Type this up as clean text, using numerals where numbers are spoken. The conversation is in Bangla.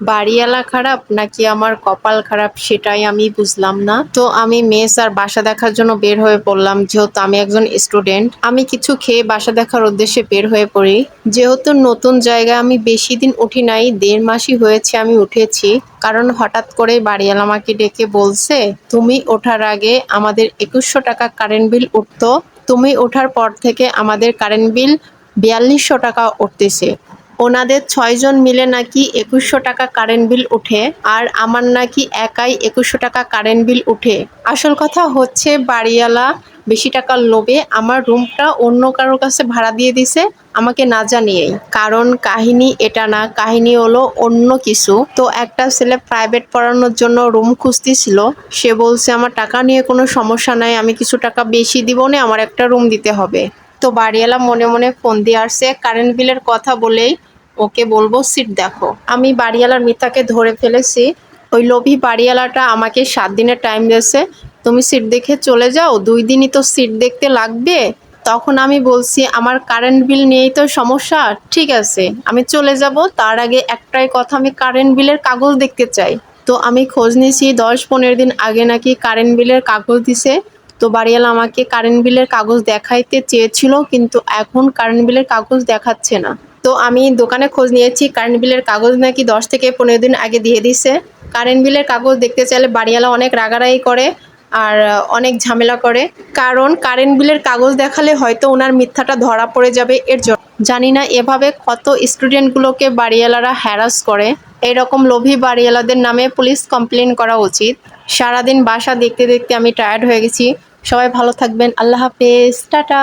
বাড়িওয়ালা খারাপ নাকি আমার কপাল খারাপ সেটাই আমি বুঝলাম না। তো আমি মেস আর বাসা দেখার জন্য বের হয়ে পড়লাম। যেহেতু আমি একজন স্টুডেন্ট, আমি কিছু খেয়ে বাসা দেখার উদ্দেশ্যে বের হয়ে পড়ি। যেহেতু নতুন জায়গায় আমি বেশি দিন উঠি নাই, 1.5 মাসই হয়েছে আমি উঠেছি। কারণ হঠাৎ করে বাড়িওয়ালা আমাকে ডেকে বলছে, তুমি ওঠার আগে আমাদের 2100 টাকা কারেন্ট বিল উঠতো, তুমি ওঠার পর থেকে আমাদের কারেন্ট বিল 4200 টাকা উঠতেছে। ওনাদের 6 জন মিলে নাকি 2100 টাকা কারেন্ট বিল উঠে, আর আমার নাকি একাই 2100 টাকা কারেন্ট বিল উঠে। আসল কথা হচ্ছে বাড়িওয়ালা বেশি টাকার লোভে আমার রুমটা অন্য কারোর কাছে ভাড়া দিয়ে দিছে, আমাকে না জানিয়েই। কারণ কাহিনী এটা না, কাহিনী হলো অন্য কিছু। তো একটা ছেলে প্রাইভেট পড়ানোর জন্য রুম খুঁজতেছিল। সে বলছে আমার টাকা নিয়ে কোনো সমস্যা নাই, আমি কিছু টাকা বেশি দিব না, আমার একটা রুম দিতে হবে। তো বাড়িওয়ালা মনে মনে ফোন দিয়ে আসছে কারেন্ট বিলের কথা বলেই ওকে বলবো সিট দেখো। আমি বাড়িওয়ালার মিথ্যাকে ধরে ফেলেছি। ওই লোভী বাড়িওয়ালাটা আমাকে 7 দিনের টাইম দিয়েছে, তুমি সিট দেখে চলে যাও, 2 দিনই তো সিট দেখতে লাগবে। তখন আমি বলছি আমার কারেন্ট বিল নিয়েই তো সমস্যা, ঠিক আছে আমি চলে যাব, তার আগে একটাই কথা, আমি কারেন্ট বিলের কাগজ দেখতে চাই। তো আমি খোঁজ নিয়েছি 10-15 দিন আগে নাকি কারেন্ট বিলের কাগজ দিছে। তো বাড়িওয়ালা আমাকে কারেন্ট বিলের কাগজ দেখাইতে চেয়েছিল, কিন্তু এখন কারেন্ট বিলের কাগজ দেখাচ্ছে না। তো আমি দোকানে খোঁজ নিয়েছি, কারেন্ট বিলের কাগজ নাকি 10 থেকে 15 দিন আগে দিয়ে দিছে। কারেন্ট বিলের কাগজ দেখতে চাইলে বাড়িওয়ালা অনেক রাগারাগি করে আর অনেক ঝামেলা করে। কারণ কারেন্ট বিলের কাগজ দেখালে হয়তো ওনার মিথ্যাটা ধরা পড়ে যাবে, এর জন্য। জানি না এভাবে কত স্টুডেন্টগুলোকে বাড়িওয়ালারা হ্যারাস করে। এরকম লোভী বাড়িওয়ালাদের নামে পুলিশ কমপ্লেন করা উচিত। সারাদিন বাসা দেখতে দেখতে আমি টায়ার্ড হয়ে গেছি। সবাই ভালো থাকবেন, আল্লাহ হাফেজ, টাটা।